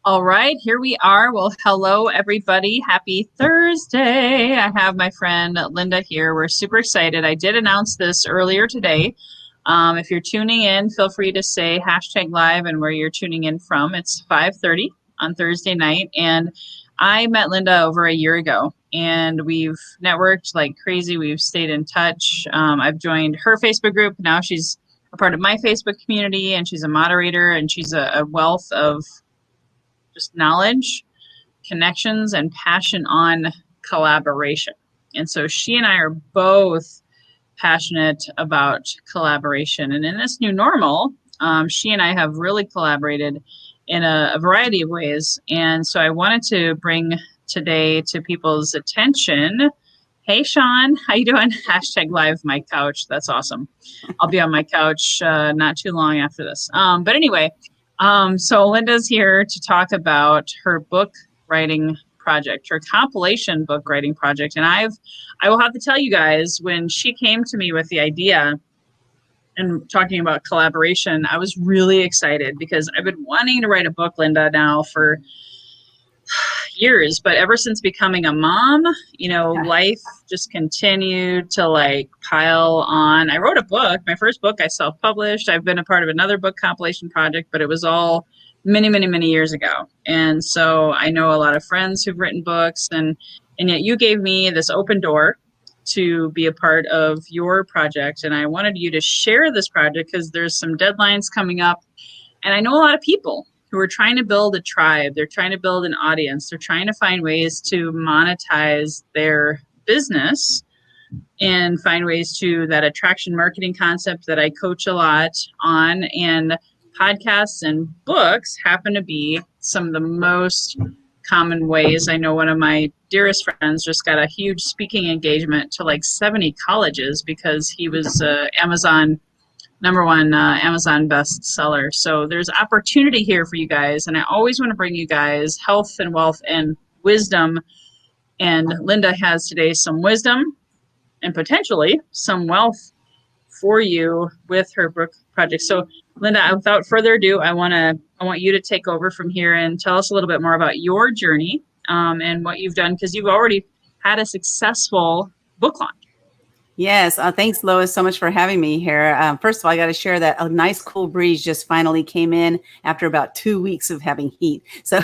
All right, here we are. Well, hello, everybody. Happy Thursday. I have my friend Lynda here. We're super excited. I did announce this earlier today. If you're tuning in, feel free to say hashtag live and where you're tuning in from. It's 5:30 on Thursday night. And I met Lynda over a year ago, and we've networked like crazy. We've stayed in touch. I've joined her Facebook group. Now she's a part of my Facebook community, and she's a moderator, and she's a wealth of just knowledge, connections, and passion on collaboration. And so she and I are both passionate about collaboration. And in this new normal, she and I have really collaborated in a variety of ways. And so I wanted to bring today to people's attention. Hey, Sean, how you doing? Hashtag live my couch. That's awesome. I'll be on my couch not too long after this. But anyway, so Lynda's here to talk about her book writing project, her compilation book writing project. And I will have to tell you guys, when she came to me with the idea and talking about collaboration, I was really excited because I've been wanting to write a book, Lynda, now for years, but ever since becoming a mom, life just continued to like pile on. I wrote a book, my first book I self-published. I've been a part of another book compilation project, but it was all many, many, many years ago. And so I know a lot of friends who've written books, and yet you gave me this open door to be a part of your project. And I wanted you to share this project because there's some deadlines coming up. And I know a lot of people who are trying to build a tribe. They're trying to build an audience. They're trying to find ways to monetize their business and find ways to that attraction marketing concept that I coach a lot on. And podcasts and books happen to be some of the most common ways. I know one of my dearest friends just got a huge speaking engagement to like 70 colleges because he was number one Amazon bestseller. So there's opportunity here for you guys. And I always want to bring you guys health and wealth and wisdom. And Lynda has today some wisdom and potentially some wealth for you with her book project. So Lynda, without further ado, I want you to take over from here and tell us a little bit more about your journey and what you've done, because you've already had a successful book launch. Yes. Thanks, Lois, so much for having me here. First of all, I got to share that a nice cool breeze just finally came in after about 2 weeks of having heat. So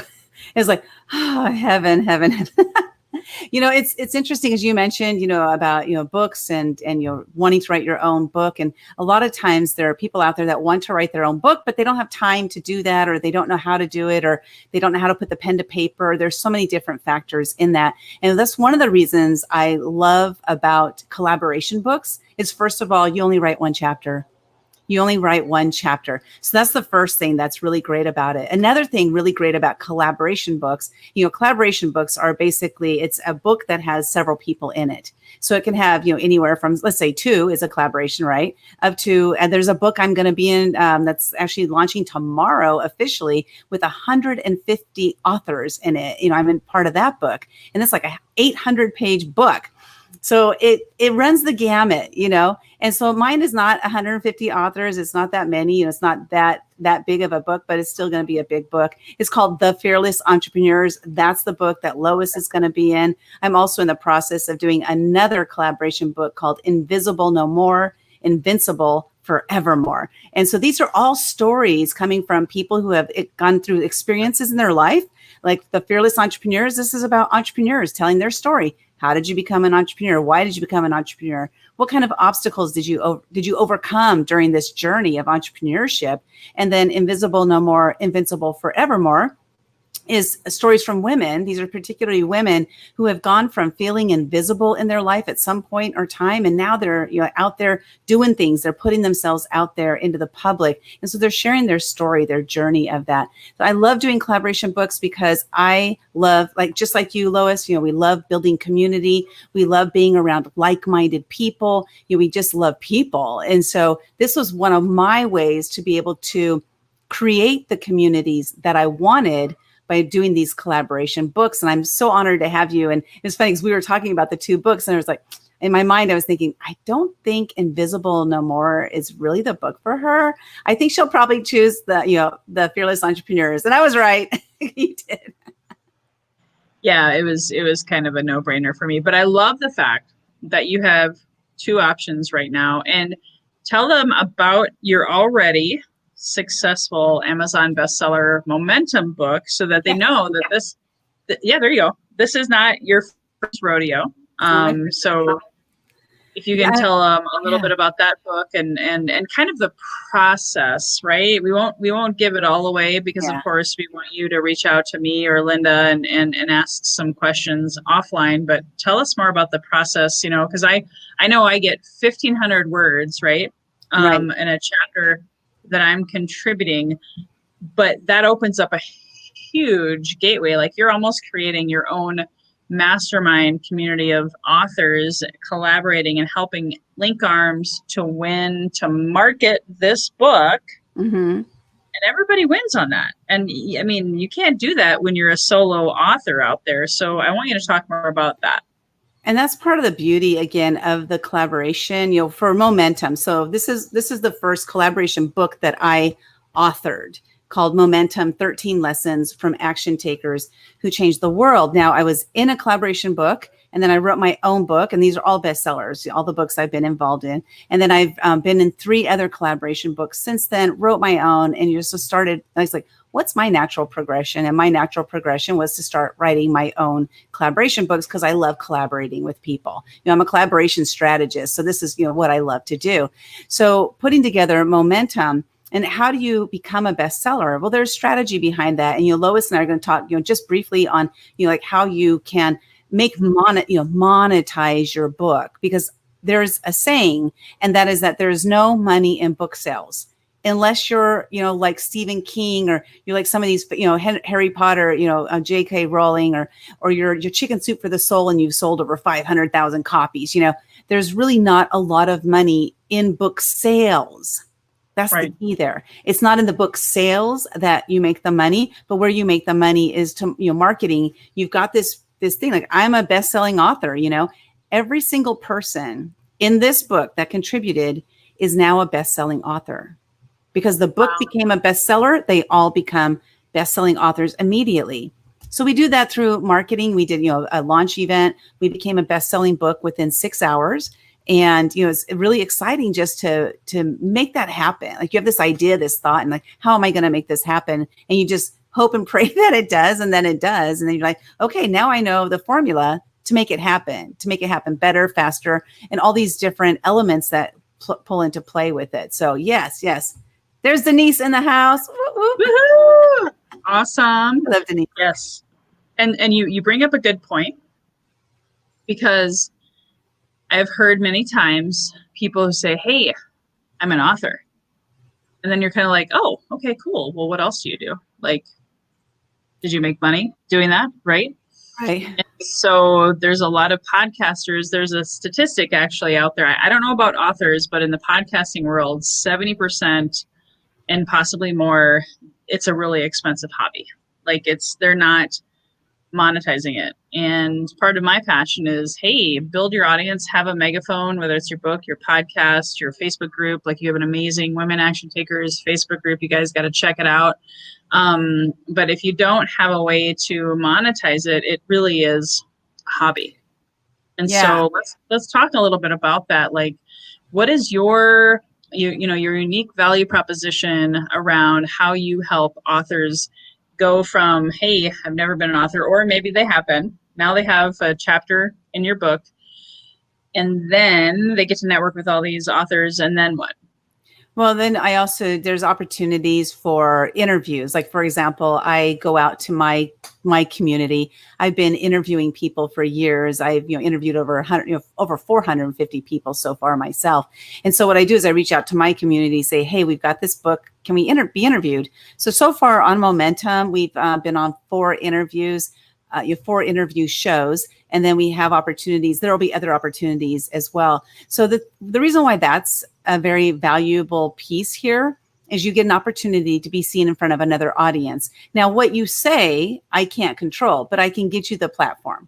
it's like, oh, heaven, heaven. It's interesting, as you mentioned, about, books and wanting to write your own book. And a lot of times there are people out there that want to write their own book, but they don't have time to do that, or they don't know how to do it, or they don't know how to put the pen to paper. There's so many different factors in that. And that's one of the reasons I love about collaboration books is, first of all, you only write one chapter. You only write one chapter. So that's the first thing that's really great about it. Another thing really great about collaboration books, collaboration books are basically, it's a book that has several people in it. So it can have, anywhere from, let's say 2 is a collaboration, right? Up to, and there's a book I'm going to be in that's actually launching tomorrow officially with 150 authors in it. I'm in part of that book. And it's like a 800-page book. So it runs the gamut, and so mine is not 150 authors. It's not that many, it's not that big of a book, but it's still going to be a big book. It's called The Fearless Entrepreneurs. That's the book that Lois is going to be in. I'm also in the process of doing another collaboration book called Invisible No More, Invincible Forevermore. And so these are all stories coming from people who have gone through experiences in their life. Like The Fearless Entrepreneurs, this is about entrepreneurs telling their story. How did you become an entrepreneur? Why did you become an entrepreneur? What kind of obstacles did you overcome during this journey of entrepreneurship? And then Invisible No More, Invincible Forevermore is stories from women. These are particularly women who have gone from feeling invisible in their life at some point or time, and now they're out there doing things. They're putting themselves out there into the public, and so they're sharing their story, their journey of that. So I love doing collaboration books because I love, just like you, Lois. We love building community. We love being around like-minded people. We just love people, and so this was one of my ways to be able to create the communities that I wanted by doing these collaboration books. And I'm so honored to have you. And it's funny because we were talking about the 2 books, and I was like, in my mind, I was thinking, I don't think Invisible No More is really the book for her. I think she'll probably choose the Fearless Entrepreneurs. And I was right. You did. Yeah, it was kind of a no-brainer for me. But I love the fact that you have two options right now. And tell them about your already successful Amazon bestseller momentum book so that they Yes. know that yeah, there you go. This is not your first rodeo. It's not my first. So if you can Yeah. tell a little Yeah. bit about that book and kind of the process, right? We won't give it all away because of Yeah. course we want you to reach out to me or Lynda and ask some questions offline, but tell us more about the process, because I know I get 1,500 words, right? Right. In a chapter that I'm contributing, but that opens up a huge gateway. Like you're almost creating your own mastermind community of authors collaborating and helping link arms to win, to market this book. Mm-hmm. And everybody wins on that. And I mean, you can't do that when you're a solo author out there. So I want you to talk more about that. And that's part of the beauty again of the collaboration, for momentum. So this is the first collaboration book that I authored, called Momentum: 13 Lessons from Action Takers Who Changed the World. Now, I was in a collaboration book, and then I wrote my own book, and these are all bestsellers, all the books I've been involved in. And then I've been in 3 other collaboration books since then, wrote my own, and just started. I was like, what's my natural progression? And my natural progression was to start writing my own collaboration books because I love collaborating with people. I'm a collaboration strategist. So this is, what I love to do. So putting together Momentum. And how do you become a bestseller? Well, there's strategy behind that. And, Lois and I are going to talk, just briefly on, like how you can monetize your book, because there's a saying, and that is that there is no money in book sales unless you're, like Stephen King, or you're like some of these, Harry Potter, J.K. Rowling, or your Chicken Soup for the Soul, and you've sold over 500,000 copies. There's really not a lot of money in book sales. That's right. The key there. It's not in the book sales that you make the money, but where you make the money is to, marketing. You've got this thing, like, I'm a best-selling author. Every single person in this book that contributed is now a best-selling author. Because the book became a bestseller, they all become best-selling authors immediately. So we do that through marketing. We did, a launch event. We became a best-selling book within 6 hours. And, it's really exciting just to make that happen. Like, you have this idea, this thought, and like, how am I going to make this happen? And you just hope and pray that it does. And then it does. And then you're like, okay, now I know the formula to make it happen better, faster, and all these different elements that pull into play with it. So yes. There's Denise in the house. Woo-hoo! Awesome. I love Denise. Yes. And you bring up a good point, because I've heard many times people who say, hey, I'm an author. And then you're kind of like, oh, okay, cool. Well, what else do you do? Like, did you make money doing that? Right. Right. And so there's a lot of podcasters. There's a statistic actually out there. I don't know about authors, but in the podcasting world, 70% and possibly more, it's a really expensive hobby. Like, they're not monetizing it. And part of my passion is, hey, build your audience, have a megaphone, whether it's your book, your podcast, your Facebook group. Like, you have an amazing Women Action Takers Facebook group. You guys got to check it out. But if you don't have a way to monetize it, it really is a hobby. And so let's talk a little bit about that. Like, what is your unique value proposition around how you help authors go from, hey, I've never been an author, or maybe they have been. Now they have a chapter in your book, and then they get to network with all these authors, and then what? Well, then there's opportunities for interviews. Like, for example, I go out to my community. I've been interviewing people for years. I've interviewed over 100, over 450 people so far myself. And so what I do is I reach out to my community, say, hey, we've got this book. Can we be interviewed? So far on Momentum, we've been on 4 interviews. 4 interview shows, and then we have opportunities. There will be other opportunities as well. So the reason why that's a very valuable piece here is you get an opportunity to be seen in front of another audience. Now, what you say, I can't control, but I can get you the platform.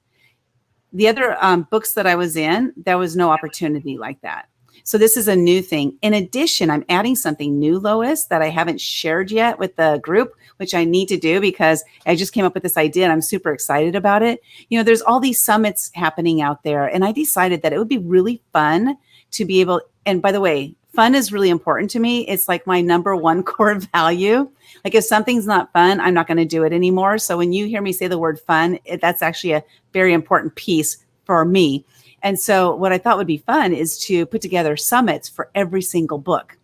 The other books that I was in, there was no opportunity like that. So this is a new thing. In addition, I'm adding something new, Lois, that I haven't shared yet with the group, which I need to do because I just came up with this idea and I'm super excited about it. There's all these summits happening out there, and I decided that it would be really fun to be able, and by the way, fun is really important to me. It's like my number one core value. Like if something's not fun, I'm not going to do it anymore. So when you hear me say the word fun, that's actually a very important piece for me. And so what I thought would be fun is to put together summits for every single book.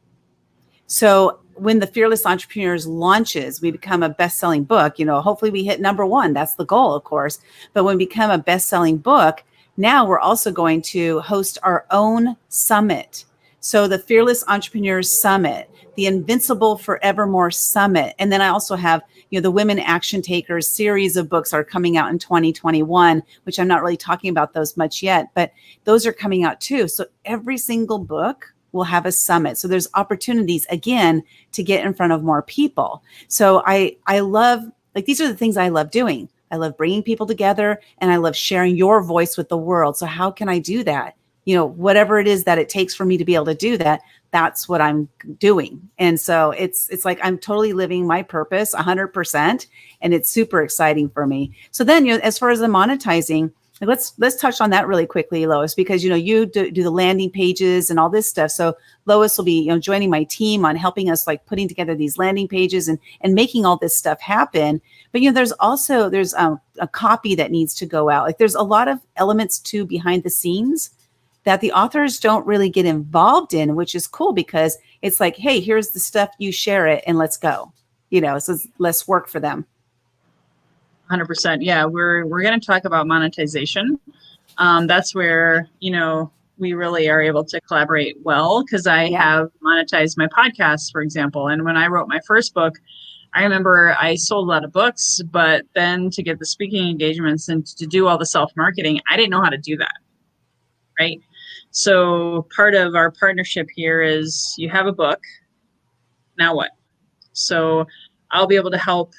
So when the Fearless Entrepreneurs launches, we become a best-selling book. Hopefully we hit number one. That's the goal, of course. But when we become a best-selling book, now we're also going to host our own summit. So the Fearless Entrepreneurs Summit, the Invincible Forevermore Summit. And then I also have, the Women Action Takers series of books are coming out in 2021, which I'm not really talking about those much yet, but those are coming out too. So every single book will have a summit. So there's opportunities again to get in front of more people. So I love, these are the things I love doing. I love bringing people together and I love sharing your voice with the world. So how can I do that? Whatever it is that it takes for me to be able to do that, that's what I'm doing. And so it's like I'm totally living my purpose 100%. And it's super exciting for me. So then, as far as the monetizing, let's touch on that really quickly, Lois, because, you do the landing pages and all this stuff. So Lois will be, joining my team on helping us putting together these landing pages and making all this stuff happen. But, there's a copy that needs to go out. There's a lot of elements too behind the scenes that the authors don't really get involved in, which is cool because it's like, hey, here's the stuff, you share it and let's go, so it's less work for them. 100%. Yeah, we're going to talk about monetization. That's where, we really are able to collaborate well because I have monetized my podcast, for example. And when I wrote my first book, I remember I sold a lot of books, but then to get the speaking engagements and to do all the self-marketing, I didn't know how to do that. Right. So part of our partnership here is you have a book. Now what? So I'll be able to help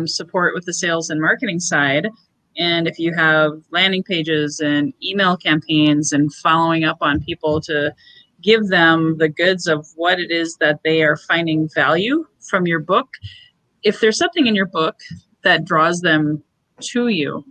support with the sales and marketing side. And if you have landing pages and email campaigns and following up on people to give them the goods of what it is that they are finding value from your book, if there's something in your book that draws them to you,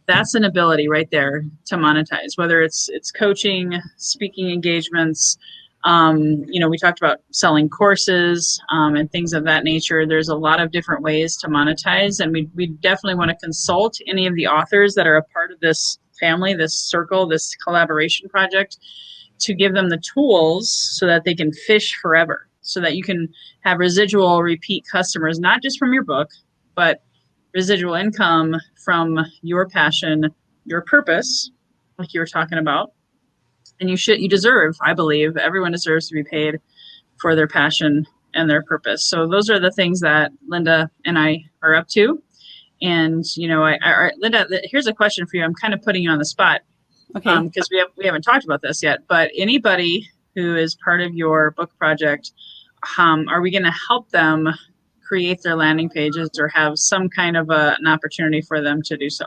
that's an ability right there to monetize, whether it's coaching, speaking engagements. We talked about selling courses and things of that nature. There's a lot of different ways to monetize. And we definitely want to consult any of the authors that are a part of this family, this circle, this collaboration project, to give them the tools so that they can fish forever, so that you can have residual repeat customers, not just from your book, but residual income from your passion, your purpose, like you were talking about. And you deserve, I believe, everyone deserves to be paid for their passion and their purpose. So those are the things that Lynda and I are up to. And, Lynda, here's a question for you. I'm kind of putting you on the spot because we haven't talked about this yet. But anybody who is part of your book project, are we going to help them create their landing pages or have some kind of an opportunity for them to do so?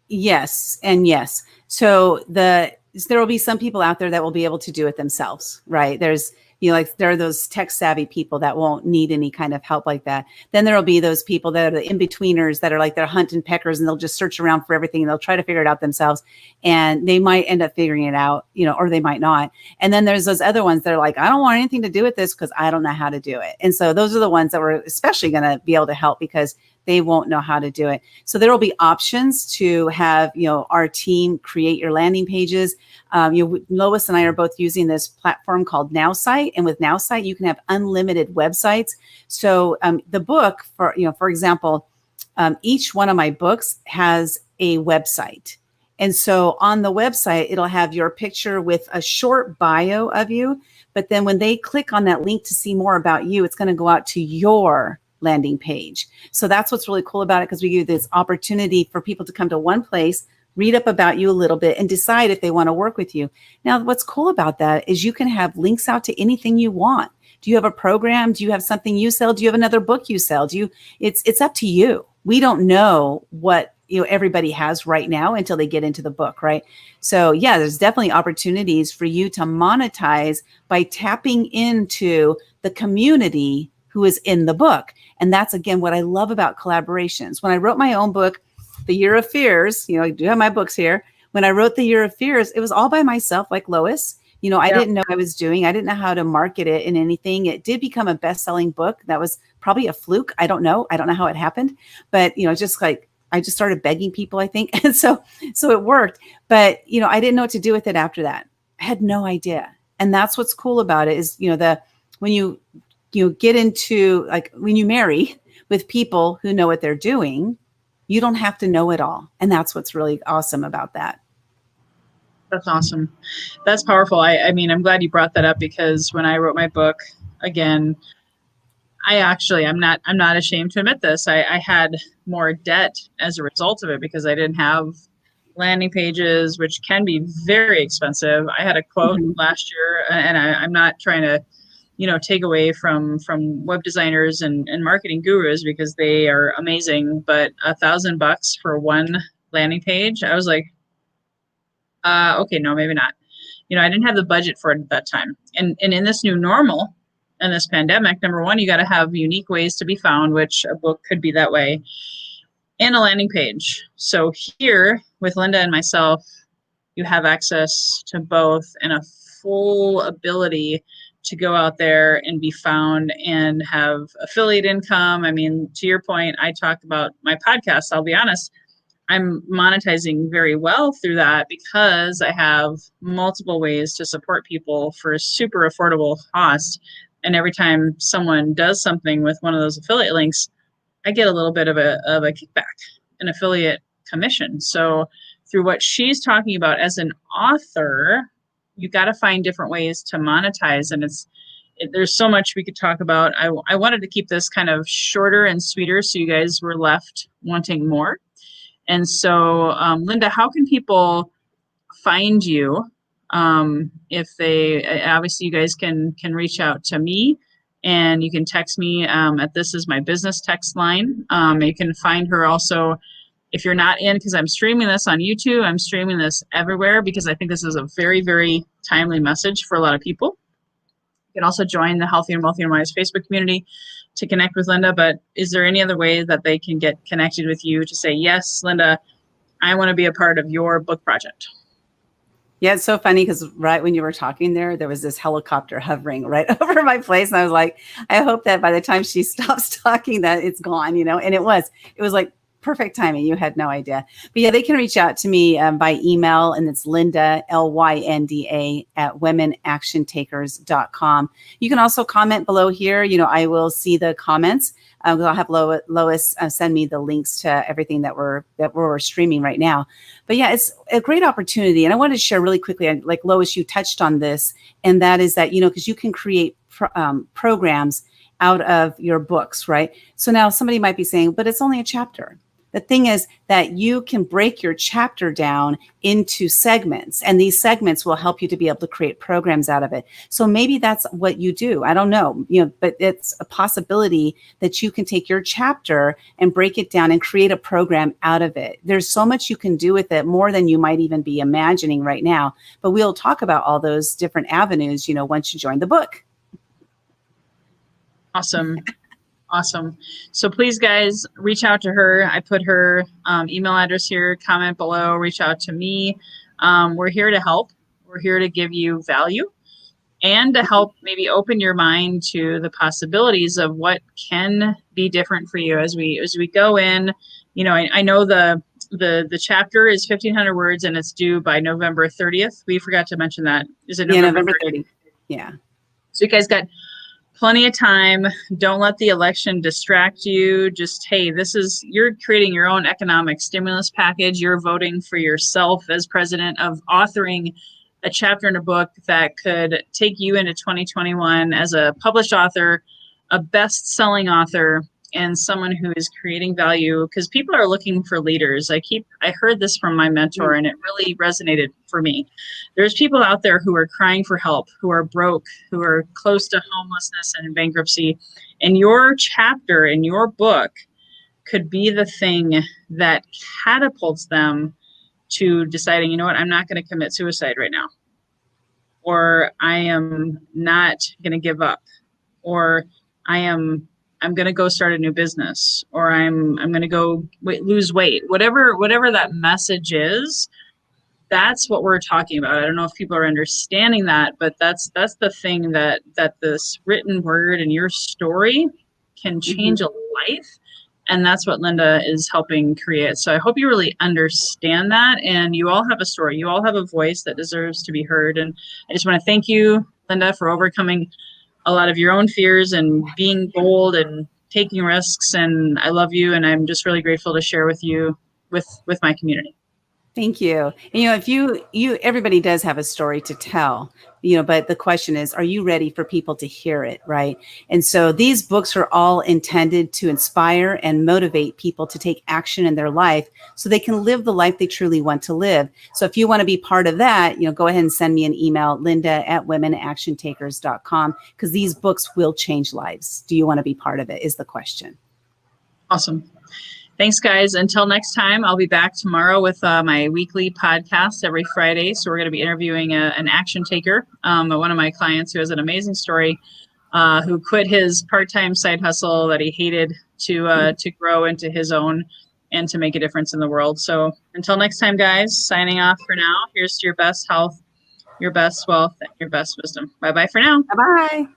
Yes. And yes. So there will be some people out there that will be able to do it themselves, right? There's, there are those tech savvy people that won't need any kind of help like that. Then there will be those people that are the in-betweeners that are they're hunting peckers and they'll just search around for everything and they'll try to figure it out themselves. And they might end up figuring it out, or they might not. And then there's those other ones that are I don't want anything to do with this because I don't know how to do it. And so those are the ones that we're especially going to be able to help because they won't know how to do it. So there will be options to have, our team create your landing pages. Lois and I are both using this platform called NowSite. And with NowSite, you can have unlimited websites. So the book, for example, each one of my books has a website. And so on the website, it'll have your picture with a short bio of you. But then when they click on that link to see more about you, it's going to go out to your landing page. So that's what's really cool about it, because we give this opportunity for people to come to one place, read up about you a little bit, and decide if they want to work with you. Now, what's cool about that is you can have links out to anything you want. Do you have a program? Do you have something you sell? Do you have another book you sell? It's up to you. We don't know what everybody has right now until they get into the book, right? So yeah, there's definitely opportunities for you to monetize by tapping into the community who is in the book. And that's, again, what I love about collaborations. When I wrote my own book, The Year of Fears, I do have my books here. When I wrote The Year of Fears, it was all by myself, like Lois. I didn't know I was doing. I didn't know how to market it in anything. It did become a best-selling book. That was probably a fluke. I don't know how it happened, but just like I just started begging people, I think, and so it worked. But I didn't know what to do with it after that. I had no idea, and that's what's cool about it is when you get into, like, when you marry with people who know what they're doing, you don't have to know it all, and that's what's really awesome about that. That's awesome. That's powerful. I mean, I'm glad you brought that up, because when I wrote my book, again, I'm not ashamed to admit this. I had more debt as a result of it because I didn't have landing pages, which can be very expensive. I had a quote last year, and I'm not trying to, take away from web designers and marketing gurus, because they are amazing, but $1,000 for one landing page, I was like, okay, no, maybe not. I didn't have the budget for it at that time. And in this new normal and this pandemic, number one, you got to have unique ways to be found, which a book could be that way, and a landing page. So here with Lynda and myself, you have access to both and a full ability to go out there and be found and have affiliate income. I mean, to your point, I talked about my podcast. I'll be honest, I'm monetizing very well through that because I have multiple ways to support people for a super affordable cost. And every time someone does something with one of those affiliate links, I get a little bit of a kickback, an affiliate commission. So through what she's talking about as an author, you got to find different ways to monetize. And there's so much we could talk about. I wanted to keep this kind of shorter and sweeter, so you guys were left wanting more. And so, Lynda, how can people find you? If they, obviously you guys can reach out to me, and you can text me at this is my business text line. You can find her also if you're not in, because I'm streaming this on YouTube. I'm streaming this everywhere because I think this is a very, very timely message for a lot of people. You can also join the Healthy and Wealthy and Wise Facebook community to connect with Lynda. But is there any other way that they can get connected with you to say, yes, Lynda, I want to be a part of your book project? Yeah, it's so funny because right when you were talking there was this helicopter hovering right over my place. And I was like, I hope that by the time she stops talking that it's gone, and it was like perfect timing. You had no idea. But yeah, they can reach out to me by email, and it's Lynda, Lynda, at womenactiontakers.com. You can also comment below here. I will see the comments. I'll have Lois send me the links to everything that we're streaming right now. But yeah, it's a great opportunity. And I wanted to share really quickly, like Lois, you touched on this, and that is that, because you can create programs out of your books, right? So now somebody might be saying, but it's only a chapter. The thing is that you can break your chapter down into segments, and these segments will help you to be able to create programs out of it. So maybe that's what you do. I don't know, but it's a possibility that you can take your chapter and break it down and create a program out of it. There's so much you can do with it, more than you might even be imagining right now. But we'll talk about all those different avenues, once you join the book. Awesome. Awesome. So please, guys, reach out to her. I put her email address here, comment below, reach out to me. We're here to help. We're here to give you value and to help maybe open your mind to the possibilities of what can be different for you as we go in. I know the chapter is 1,500 words and it's due by November 30th. We forgot to mention that. Is it November 30th? Yeah. So you guys got plenty of time. Don't let the election distract you. Just, hey, you're creating your own economic stimulus package. You're voting for yourself as president of authoring a chapter in a book that could take you into 2021 as a published author, a best-selling author, and someone who is creating value, because people are looking for leaders. I heard this from my mentor, and it really resonated for me. There's people out there who are crying for help, who are broke, who are close to homelessness and in bankruptcy. And your chapter in your book could be the thing that catapults them to deciding, you know what, I'm not going to commit suicide right now, or I am not going to give up, or I am I'm going to go start a new business, or I'm going to go lose weight, whatever that message is. That's what we're talking about. I don't know if people are understanding that, but that's the thing that this written word and your story can change Mhm. a life. And that's what Lynda is helping create. So I hope you really understand that. And you all have a story. You all have a voice that deserves to be heard. And I just want to thank you, Lynda, for overcoming a lot of your own fears and being bold and taking risks. And I love you. And I'm just really grateful to share with you with my community. Thank you. And, if everybody does have a story to tell, but the question is, are you ready for people to hear it? Right. And so these books are all intended to inspire and motivate people to take action in their life so they can live the life they truly want to live. So if you want to be part of that, go ahead and send me an email, Lynda@womenactiontakers.com, because these books will change lives. Do you want to be part of it is the question. Awesome. Thanks, guys. Until next time, I'll be back tomorrow with my weekly podcast every Friday. So we're going to be interviewing an action taker, one of my clients who has an amazing story, who quit his part-time side hustle that he hated to grow into his own and to make a difference in the world. So until next time, guys, signing off for now. Here's to your best health, your best wealth, and your best wisdom. Bye-bye for now. Bye-bye.